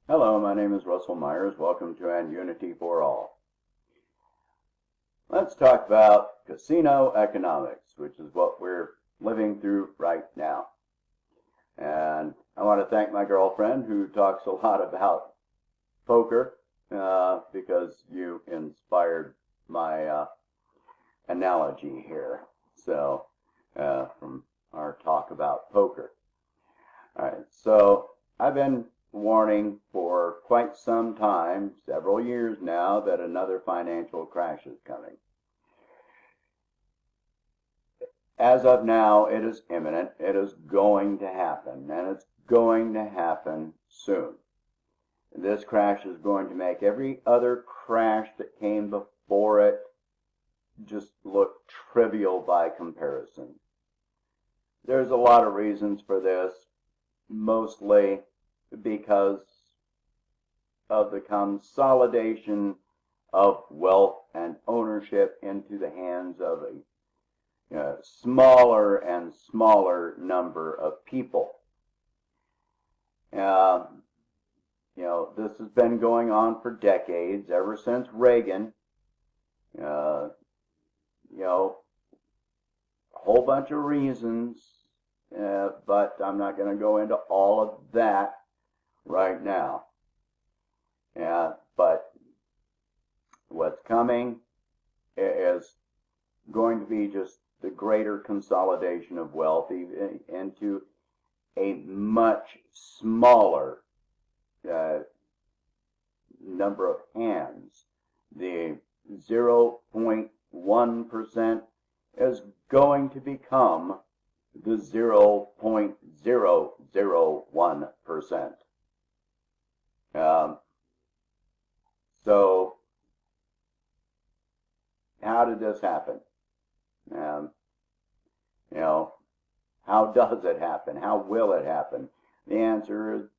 Hello, my name is Russell Myers. Welcome to And Unity for All. Let's talk about casino economics, which is what we're living through right now. And I want to thank my girlfriend who talks a lot about poker because you inspired my analogy here. So from our talk about poker. All right, so I've been warning for quite some time, several years now, that another financial crash is coming. As of now, it is imminent. It is going to happen, and it's going to happen soon. This crash is going to make every other crash that came before it just look trivial by comparison. There's a lot of reasons for this, mostly because of the consolidation of wealth and ownership into the hands of a smaller and smaller number of people. This has been going on for decades, ever since Reagan. A whole bunch of reasons, but I'm not going to go into all of that right now. But what's coming is going to be just the greater consolidation of wealth into a much smaller number of hands. The 0.1% is going to become the 0.001%. So how did this happen? How does it happen? How will it happen? The answer is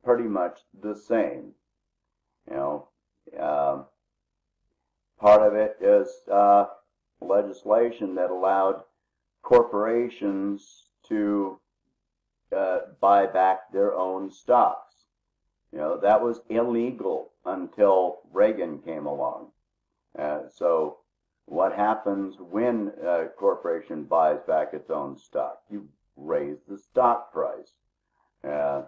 pretty much the same. Part of it is legislation that allowed corporations to buy back their own stocks. That was illegal until Reagan came along. So what happens when a corporation buys back its own stock? You raise the stock price, and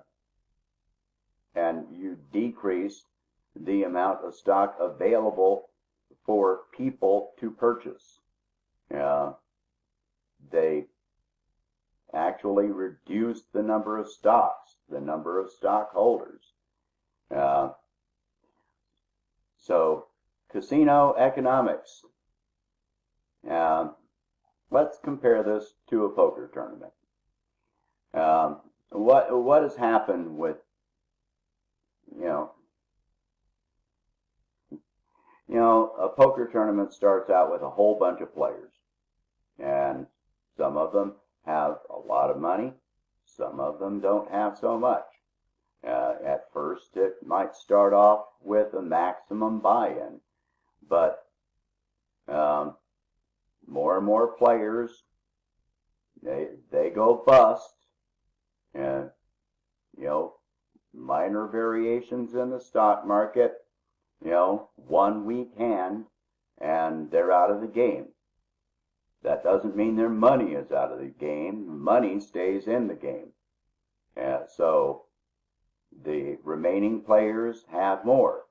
you decrease the amount of stock available for people to purchase. They actually reduce the number of stocks, the number of stockholders. So casino economics. Let's compare this to a poker tournament. What has happened with a poker tournament starts out with a whole bunch of players, and some of them have a lot of money, some of them don't have so much. At first it might start off with a maximum buy-in, but more and more players, they go bust, and minor variations in the stock market, 1 weak hand, and they're out of the game. That doesn't mean their money is out of the game. Money stays in the game. So the remaining players have more.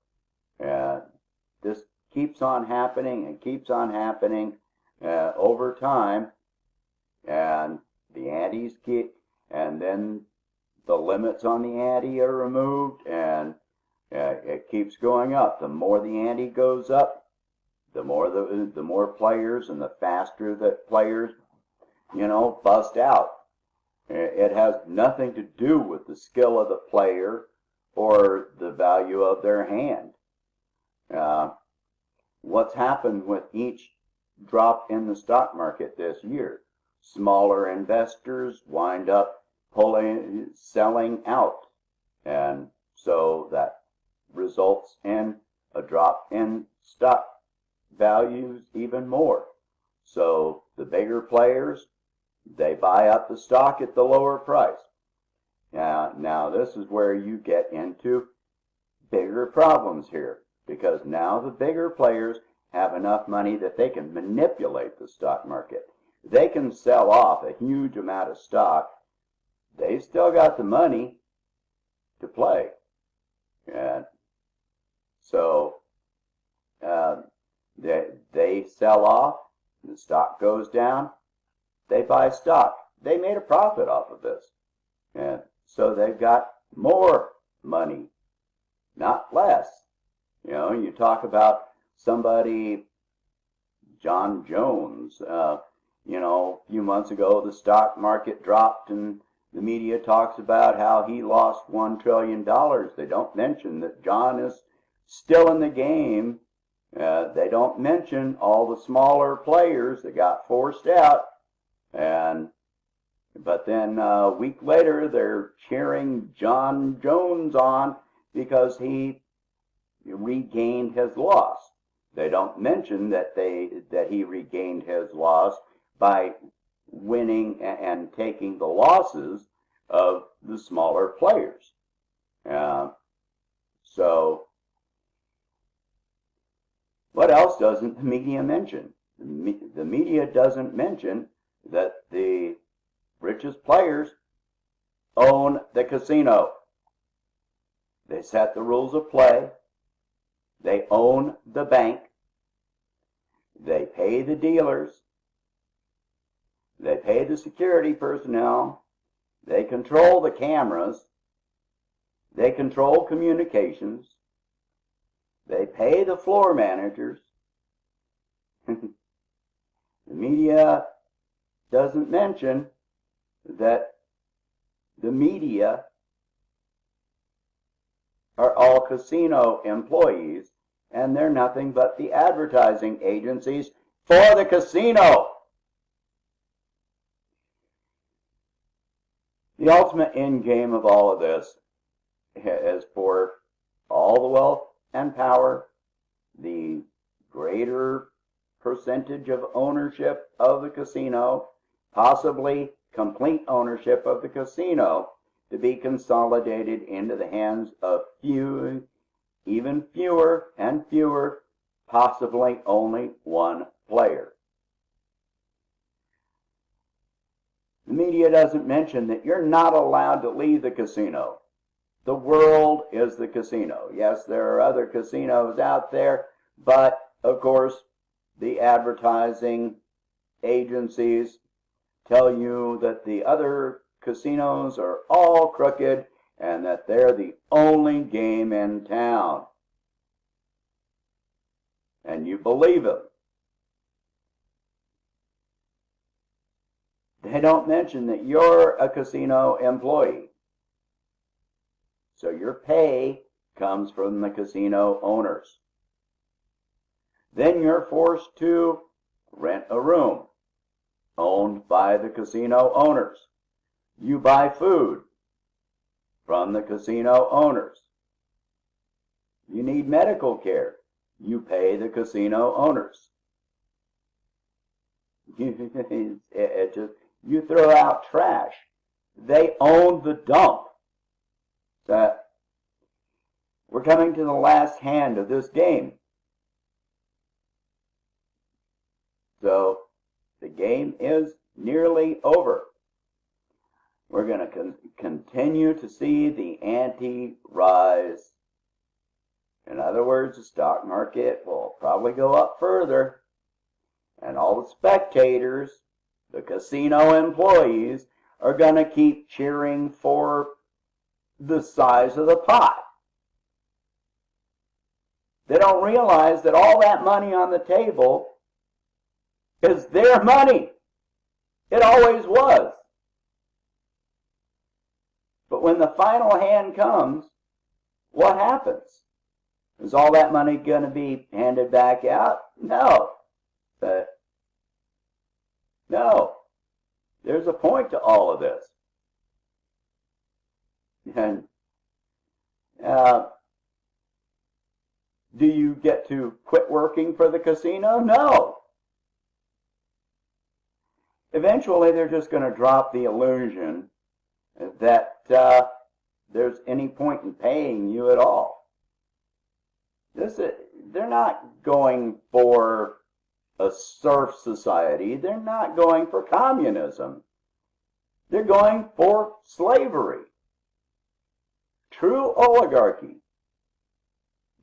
This keeps on happening and keeps on happening over time, and the antes and then the limits on the ante are removed, and it keeps going up. The more the ante goes up, the more players, and the faster that players, bust out. It has nothing to do with the skill of the player or the value of their hand. What's happened with each drop in the stock market this year? Smaller investors wind up selling out, and so that results in a drop in stock values even more. So the bigger players, they buy up the stock at the lower price. Now this is where you get into bigger problems here, because now the bigger players have enough money that they can manipulate the stock market. They can sell off a huge amount of stock. They've still got the money to play. And so they sell off, the stock goes down, they buy stock. They made a profit off of this. And so they've got more money, not less. You know, you talk about somebody, John Jones, you know, a few months ago the stock market dropped and the media talks about how he lost $1 trillion. They don't mention that John is still in the game. They don't mention all the smaller players that got forced out. But then a week later, they're cheering John Jones on because he regained his loss. They don't mention that he regained his loss by winning and taking the losses of the smaller players. So what else doesn't the media mention? The media doesn't mention that the richest players own the casino. They set the rules of play. They own the bank. They pay the dealers. They pay the security personnel. They control the cameras. They control communications. They pay the floor managers. The media doesn't mention that the media are all casino employees, and they're nothing but the advertising agencies for the casino. The ultimate end game of all of this is for all the wealth and power, the greater percentage of ownership of the casino, possibly complete ownership of the casino, to be consolidated into the hands of few, even fewer and fewer, possibly only one player. The media doesn't mention that you're not allowed to leave the casino. The world is the casino. Yes, there are other casinos out there, but of course the advertising agencies tell you that the other casinos are all crooked and that they're the only game in town. And you believe them. They don't mention that you're a casino employee. So your pay comes from the casino owners. Then you're forced to rent a room owned by the casino owners. You buy food from the casino owners. You need medical care. You pay the casino owners. You throw out trash. They own the dump. We're coming to the last hand of this game. So the game is nearly over. We're going to continue to see the ante rise. In other words, the stock market will probably go up further. And all the spectators, the casino employees, are going to keep cheering for the size of the pot. They don't realize that all that money on the table is their money. It always was. But when the final hand comes, what happens? Is all that money going to be handed back out? No. No. There's a point to all of this. And do you get to quit working for the casino? No. Eventually, they're just going to drop the illusion that there's any point in paying you at all. They're not going for a serf society. They're not going for communism. They're going for slavery. True oligarchy.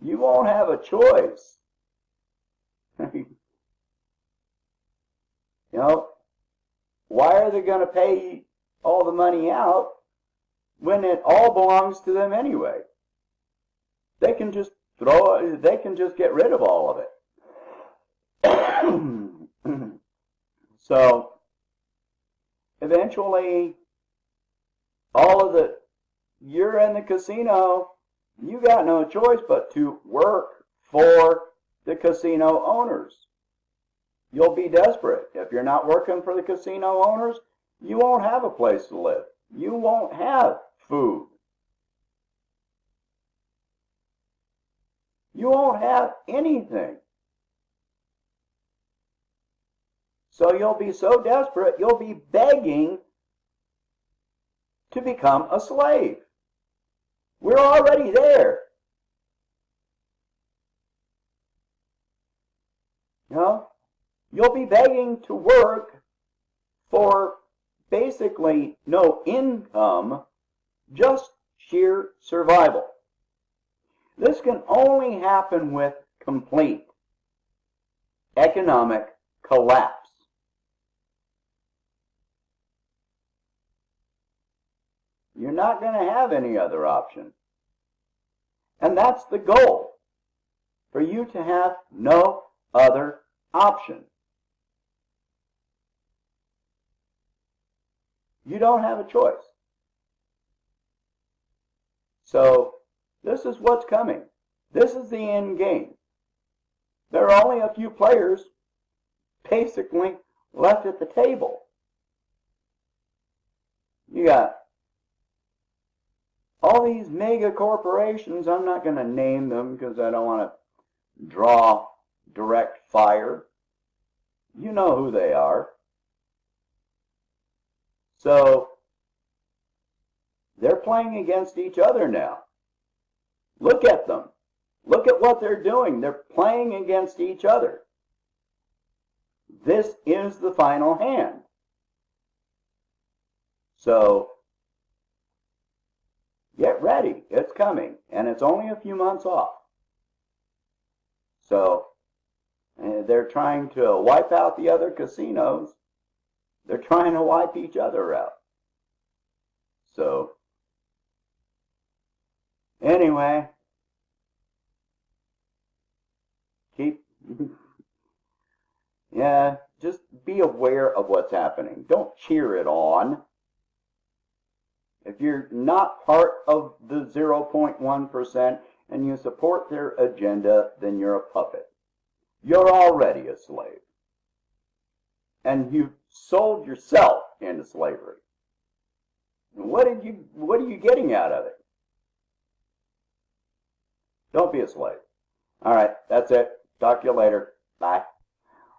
You won't have a choice. You know, why are they going to pay all the money out when it all belongs to them anyway? They can just they can just get rid of all of it. So eventually, you're in the casino, you got no choice but to work for the casino owners. You'll be desperate. If you're not working for the casino owners, you won't have a place to live. You won't have food. You won't have anything. So you'll be so desperate, you'll be begging to become a slave. We're already there. You know, you'll be begging to work for basically no income, just sheer survival. This can only happen with complete economic collapse. You're not going to have any other option. And that's the goal, for you to have no other option. You don't have a choice. So this is what's coming. This is the end game. There are only a few players basically left at the table. You got all these mega corporations. I'm not going to name them because I don't want to draw direct fire. You know who they are. So they're playing against each other now. Look at them. Look at what they're doing. They're playing against each other. This is the final hand. So get ready. It's coming. And it's only a few months off. So they're trying to wipe out the other casinos. They're trying to wipe each other out. So anyway, just be aware of what's happening. Don't cheer it on. If you're not part of the 0.1% and you support their agenda, then you're a puppet. You're already a slave. And you've sold yourself into slavery. What are you getting out of it? Don't be a slave. All right, that's it. Talk to you later. Bye.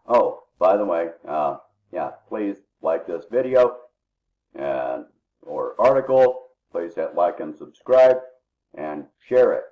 Oh, by the way, please like this video or article. Please hit like and subscribe and share it.